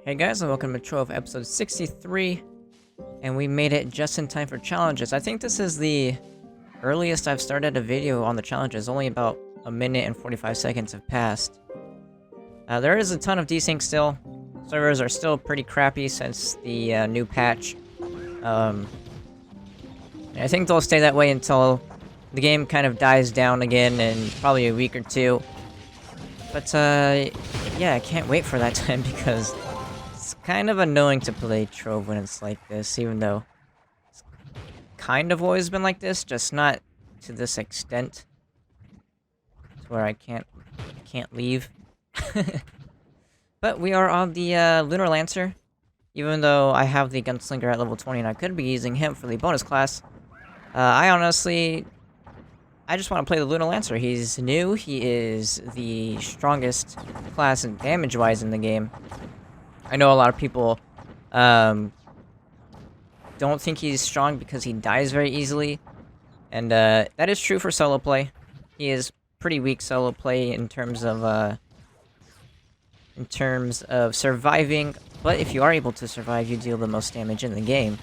Hey guys, and welcome to Trove episode 63, and we made it just in time for challenges. I think this is the earliest I've started a video on the challenges. Only about a minute and 45 seconds have passed. There is a ton of desync still. Servers are still pretty crappy since the new patch. I think they'll stay that way until the game kind of dies down again in probably a week or two. But yeah, I can't wait for that time because it's kind of annoying to play Trove when it's like this, even though it's kind of always been like this, just not to this extent. To where I can't leave. But we are on the Lunar Lancer. Even though I have the Gunslinger at level 20 and I could be using him for the bonus class. I just want to play the Lunar Lancer. He's new, he is the strongest class and damage-wise in the game. I know a lot of people don't think he's strong because he dies very easily. And that is true for solo play. He is pretty weak solo play in terms of surviving, but if you are able to survive, you deal the most damage in the game.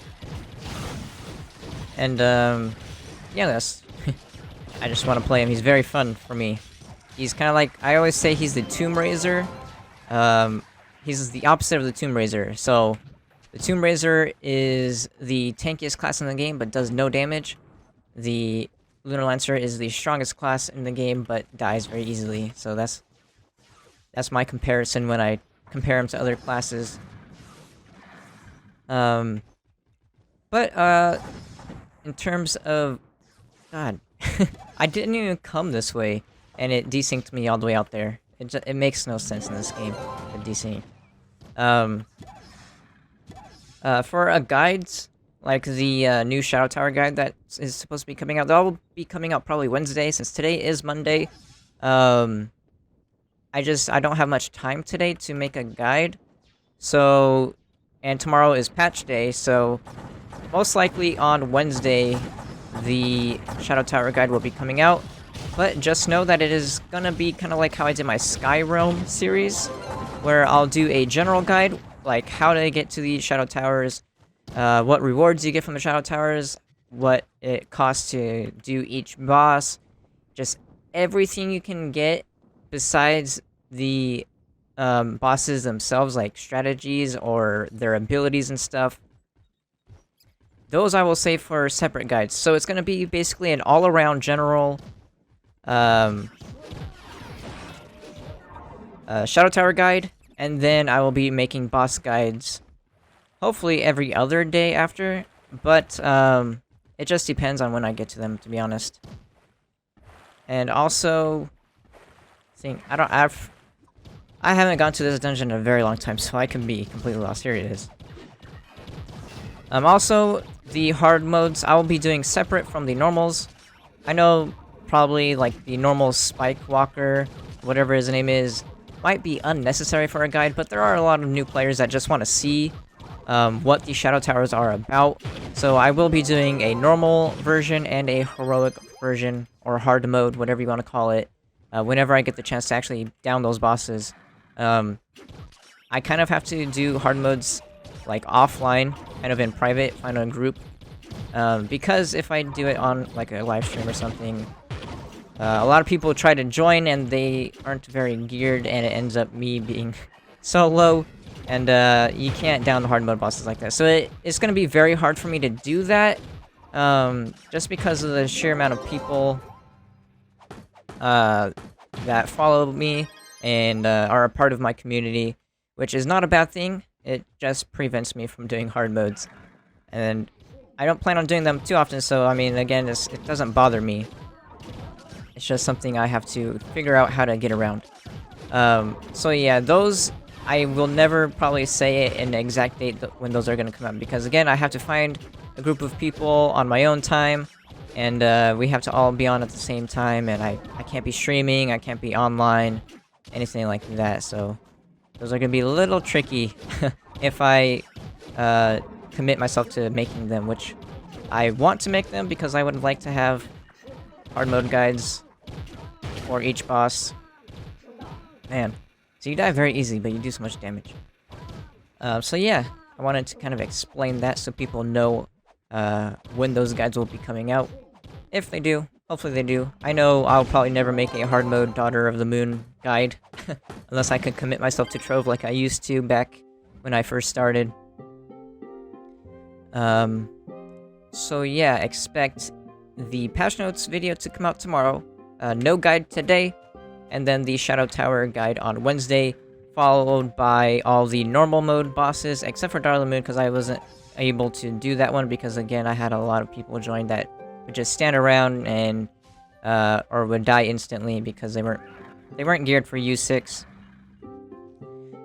And yeah, that's I just want to play him. He's very fun for me. He's kind of like, I always say he's the Tomb Raiser. He's the opposite of the Tomb Raiser. So, the Tomb Raiser is the tankiest class in the game, but does no damage. The Lunar Lancer is the strongest class in the game, but dies very easily. So that's my comparison when I compare him to other classes. But in terms of, God, I didn't even come this way, and it desynced me all the way out there. It makes no sense in this game, the desync. For guides, like the new Shadow Tower guide that is supposed to be coming out, that will be coming out probably Wednesday, since today is Monday. I don't have much time today to make a guide, so, and tomorrow is patch day, so most likely on Wednesday, the Shadow Tower guide will be coming out. But just know that it is gonna be kind of like how I did my Skyrealm series, where I'll do a general guide, like how to get to the Shadow Towers, what rewards you get from the Shadow Towers, what it costs to do each boss, just everything you can get besides the bosses themselves, like strategies or their abilities and stuff. Those I will save for separate guides. So it's gonna be basically an all-around general Shadow Tower guide, and then I will be making boss guides hopefully every other day after, but it just depends on when I get to them, to be honest. And also, I haven't gone to this dungeon in a very long time, so I can be completely lost. Here it is. Also, the hard modes I will be doing separate from the normals. I know probably like the normal Spike Walker, whatever his name is, might be unnecessary for a guide, but there are a lot of new players that just want to see what the Shadow Towers are about. So I will be doing a normal version and a heroic version, or hard mode, whatever you want to call it, whenever I get the chance to actually down those bosses. I kind of have to do hard modes like offline, kind of in private, find a group, because if I do it on like a live stream or something, a lot of people try to join and they aren't very geared, and it ends up me being solo, and you can't down the hard mode bosses like that. So it's going to be very hard for me to do that, just because of the sheer amount of people that follow me and are a part of my community, which is not a bad thing. It just prevents me from doing hard modes, and I don't plan on doing them too often, so I mean, again, it doesn't bother me. It's just something I have to figure out how to get around. So yeah, those, I will never probably say an exact date when those are going to come out, because again, I have to find a group of people on my own time, and we have to all be on at the same time, and I can't be streaming, I can't be online, anything like that, so those are going to be a little tricky if I commit myself to making them, which I want to make them because I would like to have hard mode guides for each boss. Man, so you die very easy, but you do so much damage. So yeah, I wanted to kind of explain that so people know when those guides will be coming out. If they do, hopefully they do. I know I'll probably never make a hard mode Daughter of the Moon guide, unless I could commit myself to Trove like I used to back when I first started. So yeah, expect the patch notes video to come out tomorrow. No guide today, and then the Shadow Tower guide on Wednesday, followed by all the normal mode bosses, except for Daughter of the Moon, because I wasn't able to do that one, because again, I had a lot of people join that would just stand around and, or would die instantly because they weren't geared for U6.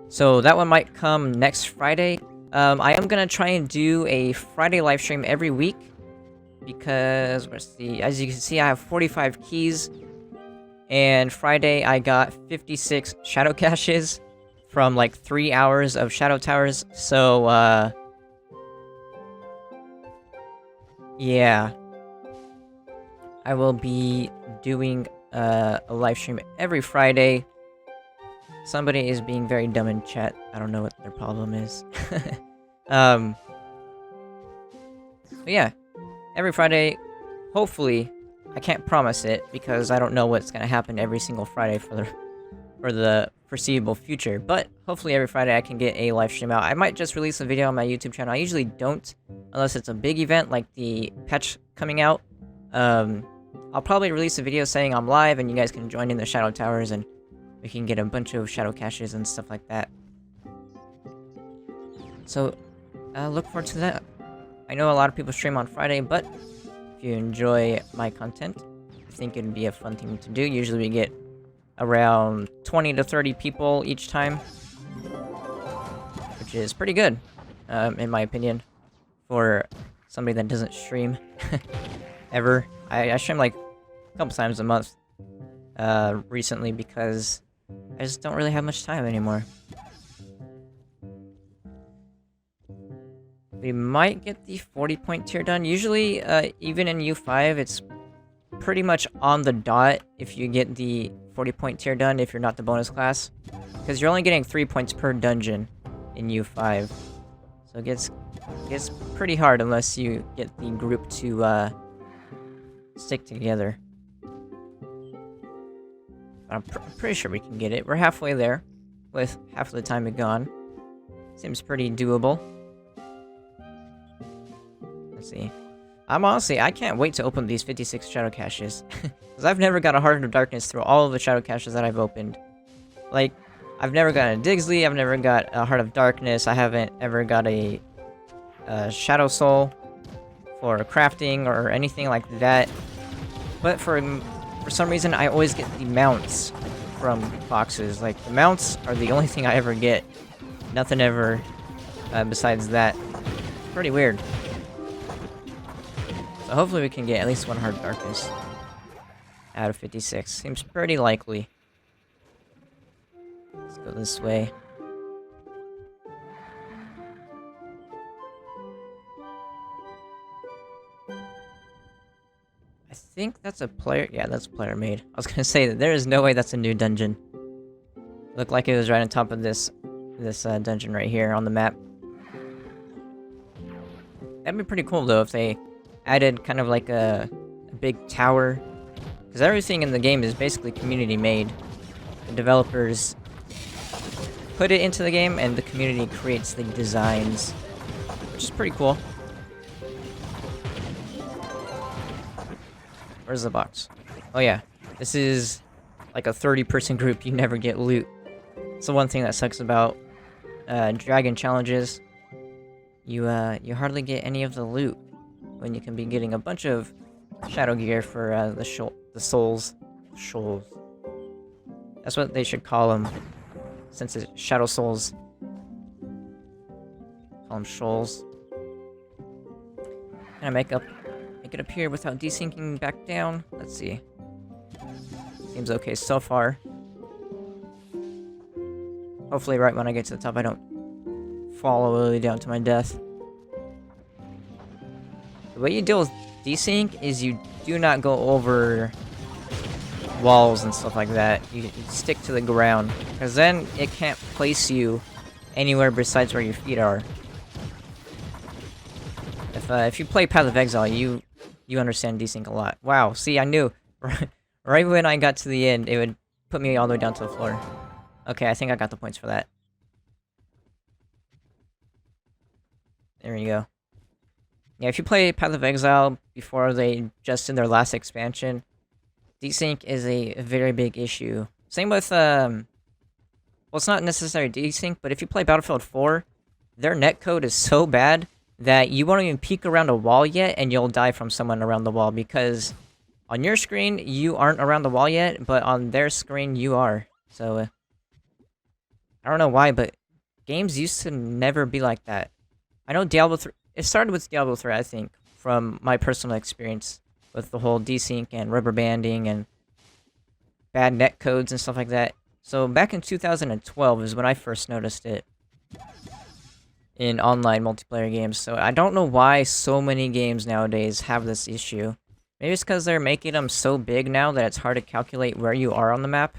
So that one might come next Friday. I am gonna try and do a Friday live stream every week, because, as you can see, I have 45 keys, and Friday I got 56 shadow caches from like 3 hours of Shadow Towers, so, yeah. I will be doing a live stream every Friday. Somebody is being very dumb in chat. I don't know what their problem is. But yeah, every Friday, hopefully. I can't promise it because I don't know what's gonna happen every single Friday for the foreseeable future. But hopefully every Friday I can get a live stream out. I might just release a video on my YouTube channel. I usually don't, unless it's a big event like the patch coming out. I'll probably release a video saying I'm live and you guys can join in the Shadow Towers and we can get a bunch of shadow caches and stuff like that. So, look forward to that. I know a lot of people stream on Friday, but if you enjoy my content, I think it'd be a fun thing to do. Usually we get around 20 to 30 people each time, which is pretty good, in my opinion, for somebody that doesn't stream ever. I stream like a couple times a month recently because I just don't really have much time anymore. We might get the 40-point tier done. Usually, even in U5, it's pretty much on the dot if you get the 40-point tier done if you're not the bonus class. Because you're only getting 3 points per dungeon in U5. So it gets pretty hard unless you get the group to stick together. I'm pretty sure we can get it. We're halfway there, with half of the time gone. Seems pretty doable. Let's see. I can't wait to open these 56 shadow caches. Because I've never got a Heart of Darkness through all of the shadow caches that I've opened. Like, I've never got a Digsley, I've never got a Heart of Darkness, I haven't ever got a Shadow Soul for crafting or anything like that. But for some reason, I always get the mounts from boxes. Like, the mounts are the only thing I ever get. Nothing ever besides that. It's pretty weird. So hopefully we can get at least one Heart of Darkness out of 56. Seems pretty likely. Let's go this way. I think that's a player... Yeah, that's player made. I was gonna say that there is no way that's a new dungeon. Looked like it was right on top of this dungeon right here on the map. That'd be pretty cool though if they added kind of like a big tower. Because everything in the game is basically community made. The developers put it into the game and the community creates the designs. Which is pretty cool. Where's the box? Oh yeah, this is like a 30-person group. You never get loot. It's the one thing that sucks about dragon challenges. You hardly get any of the loot when you can be getting a bunch of shadow gear for the souls. Shoals. That's what they should call them, since it's shadow souls. Call them shoals. Can I make it appear without desyncing back down? Let's see. Seems okay so far. Hopefully right when I get to the top I don't fall all the way down to my death. The way you deal with desync is you do not go over walls and stuff like that. You stick to the ground, because then it can't place you anywhere besides where your feet are. If you play Path of Exile, you understand desync a lot. Wow, see, I knew. Right when I got to the end, it would put me all the way down to the floor. Okay, I think I got the points for that. There you go. Yeah, if you play Path of Exile before they just in their last expansion, desync is a very big issue. Same with, well, it's not necessarily desync, but if you play Battlefield 4, their netcode is so bad that you won't even peek around a wall yet, and you'll die from someone around the wall, because on your screen, you aren't around the wall yet, but on their screen, you are. So, I don't know why, but games used to never be like that. I know Diablo 3, it started with Diablo 3, I think, from my personal experience with the whole desync and rubber banding and bad netcodes and stuff like that. So back in 2012 is when I first noticed it in online multiplayer games. So I don't know why so many games nowadays have this issue. Maybe it's because they're making them so big now that it's hard to calculate where you are on the map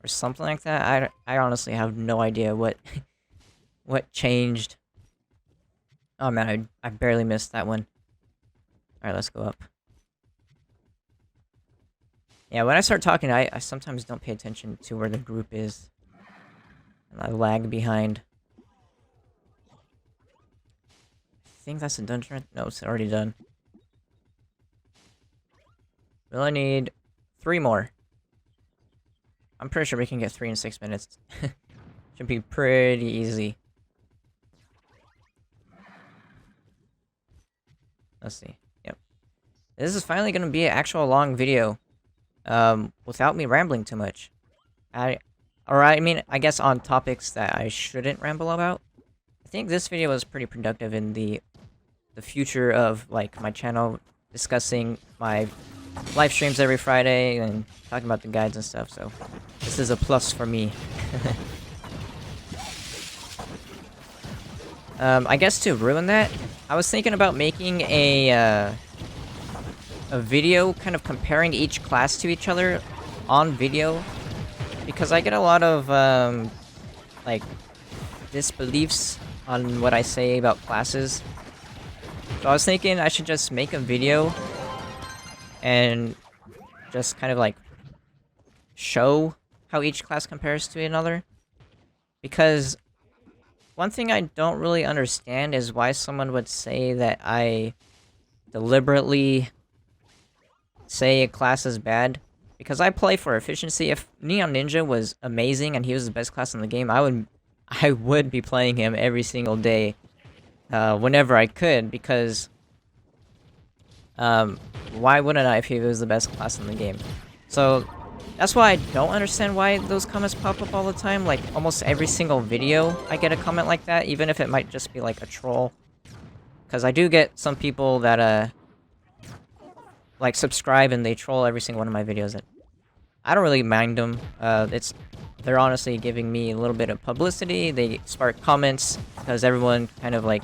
or something like that. I honestly have no idea what what changed. Oh man, I barely missed that one. Alright, let's go up. Yeah, when I start talking, I sometimes don't pay attention to where the group is. And I lag behind. I think that's a dungeon. No, it's already done. We only need 3 more. I'm pretty sure we can get 3 in 6 minutes. Should be pretty easy. Let's see. Yep. This is finally going to be an actual long video. Without me rambling too much. I mean, I guess on topics that I shouldn't ramble about. I think this video was pretty productive in the future of, like, my channel, discussing my live streams every Friday and talking about the guides and stuff, so this is a plus for me. I guess to ruin that, I was thinking about making a video kind of comparing each class to each other on video, because I get a lot of like disbeliefs on what I say about classes. So I was thinking I should just make a video and just kind of like show how each class compares to another, because one thing I don't really understand is why someone would say that I deliberately say a class is bad, because I play for efficiency. If Neon Ninja was amazing and he was the best class in the game, I would be playing him every single day, whenever I could, because why wouldn't I if he was the best class in the game? So that's why I don't understand why those comments pop up all the time. Like, almost every single video I get a comment like that, even if it might just be like a troll. Because I do get some people that like subscribe and they troll every single one of my videos, and I don't really mind them. They're honestly giving me a little bit of publicity. They spark comments because everyone kind of like,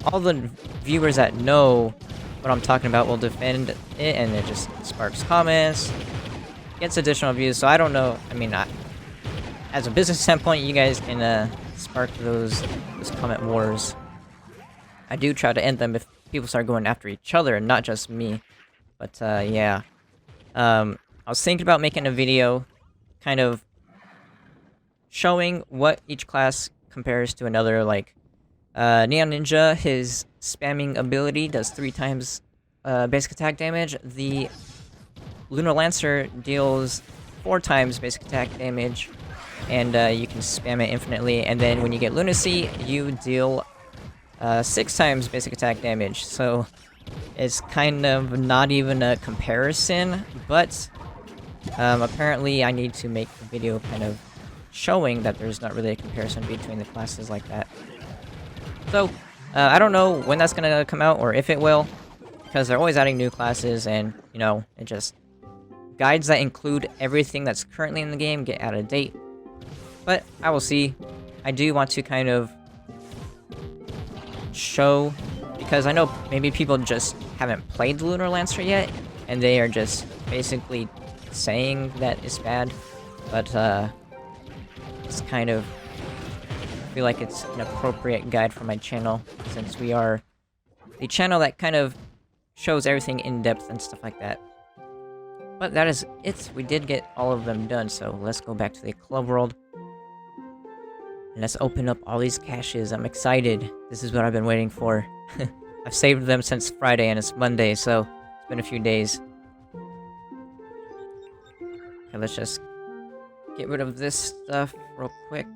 all the viewers that know what I'm talking about will defend it, and it just sparks comments, gets additional views. So I don't know. I mean, as a business standpoint, you guys can spark those comment wars. I do try to end them if people start going after each other and not just me. But, yeah. I was thinking about making a video kind of showing what each class compares to another. Like, Neon Ninja, his spamming ability does 3 times basic attack damage. The Lunar Lancer deals 4 times basic attack damage, and you can spam it infinitely. And then when you get Lunacy, you deal 6 times basic attack damage. So it's kind of not even a comparison, but apparently I need to make a video kind of showing that there's not really a comparison between the classes like that. So I don't know when that's gonna come out, or if it will, because they're always adding new classes, and you know, it just guides that include everything that's currently in the game get out of date. But I will see. I do want to kind of show, because I know maybe people just haven't played the Lunar Lancer yet, and they are just basically saying that it's bad, but it's kind of feel like it's an appropriate guide for my channel, since we are the channel that kind of shows everything in depth and stuff like that. But that is it. We did get all of them done, so let's go back to the club world. And let's open up all these caches. I'm excited. This is what I've been waiting for. I've saved them since Friday and it's Monday, so it's been a few days. Okay, let's just get rid of this stuff real quick.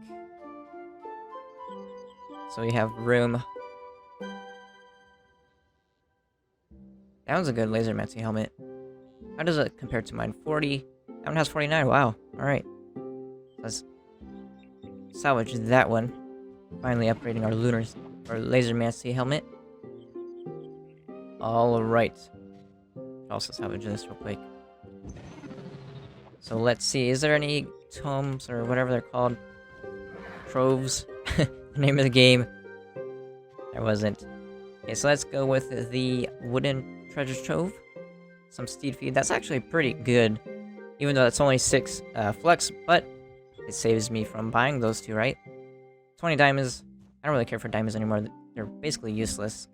So we have room. That one's a good laser Mancy helmet. How does it compare to mine? 40. That one has 49. Wow. Alright. Let's salvage that one. Finally upgrading our laser Mancy helmet. Alright. Also salvage this real quick. So let's see. Is there any tomes or whatever they're called? Troves. The name of the game. There wasn't. Okay, so let's go with the wooden treasure trove. Some steed feed. That's actually pretty good. Even though it's only 6 flux, but it saves me from buying those two, right? 20 diamonds. I don't really care for diamonds anymore. They're basically useless.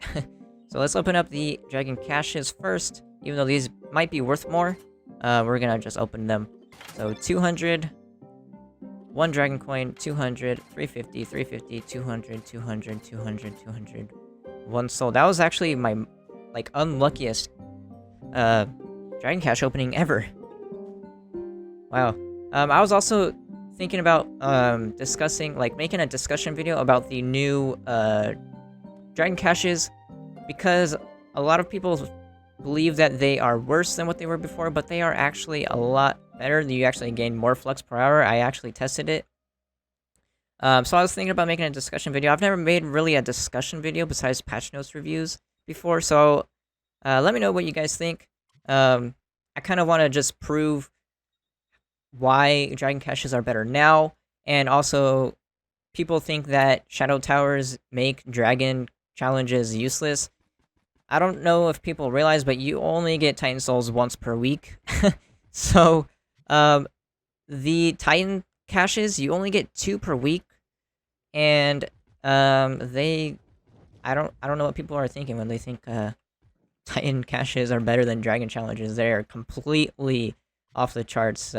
So let's open up the dragon caches first. Even though these might be worth more, we're gonna just open them. So 200, 1 dragon coin, 200, 350, 350, 200, 200, 200, 200. 1 soul. That was actually my, like, unluckiest dragon cache opening ever. Wow. I was also thinking about discussing, like, making a discussion video about the new dragon caches, because a lot of people believe that they are worse than what they were before, but they are actually a lot better. You actually gain more flux per hour. I actually tested it. So I was thinking about making a discussion video. I've never made really a discussion video besides patch notes reviews before, so let me know what you guys think. I kind of want to just prove why dragon caches are better now, and also people think that shadow towers make dragon challenges useless. I don't know if people realize, but you only get Titan Souls once per week. So, the Titan caches, you only get 2 per week. And, I don't know what people are thinking when they think, Titan caches are better than dragon challenges. They're completely off the charts,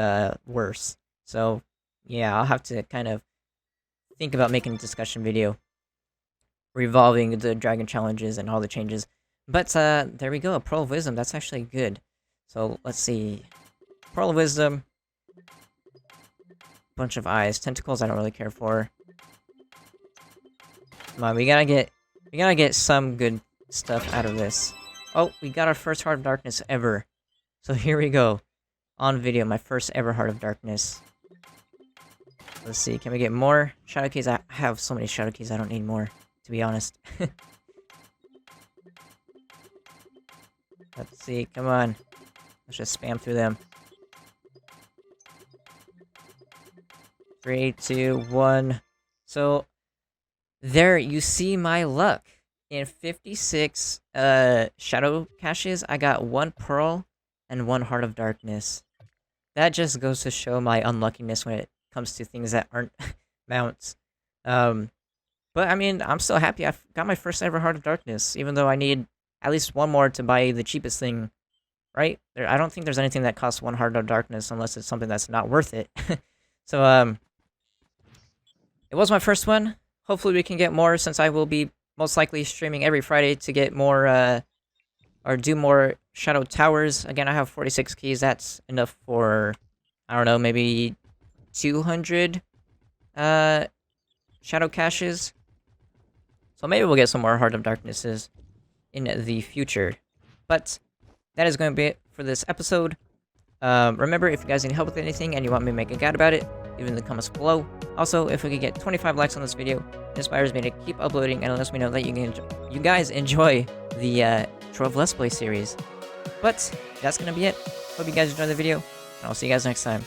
worse. So, yeah, I'll have to kind of think about making a discussion video revolving the dragon challenges and all the changes. But, there we go, a Pearl of Wisdom. That's actually good. So, let's see. Pearl of Wisdom. Bunch of eyes. Tentacles I don't really care for. Come on, we gotta get some good stuff out of this. Oh, we got our first Heart of Darkness ever. So here we go. On video, my first ever Heart of Darkness. Let's see, can we get more Shadow Keys? I have so many Shadow Keys, I don't need more, to be honest. Let's see, come on. Let's just spam through them. 3, 2, 1. So, there, you see my luck. In 56 shadow caches, I got 1 pearl and 1 Heart of Darkness. That just goes to show my unluckiness when it comes to things that aren't mounts. But I mean, I'm still happy I've got my first ever Heart of Darkness, even though I need at least 1 more to buy the cheapest thing, right? I don't think there's anything that costs 1 Heart of Darkness unless it's something that's not worth it. So, it was my first one. Hopefully we can get more, since I will be most likely streaming every Friday to get more, or do more Shadow Towers. Again, I have 46 keys. That's enough for, I don't know, maybe 200 Shadow Caches. So maybe we'll get some more Heart of Darknesses in the future. But that is going to be it for this episode. Remember, if you guys need help with anything and you want me to make a guide about it, leave it in the comments below. Also, if we could get 25 likes on this video, it inspires me to keep uploading and lets me know that you guys enjoy the Trove Let's Play series. But that's gonna be it. Hope you guys enjoyed the video, and I'll see you guys next time.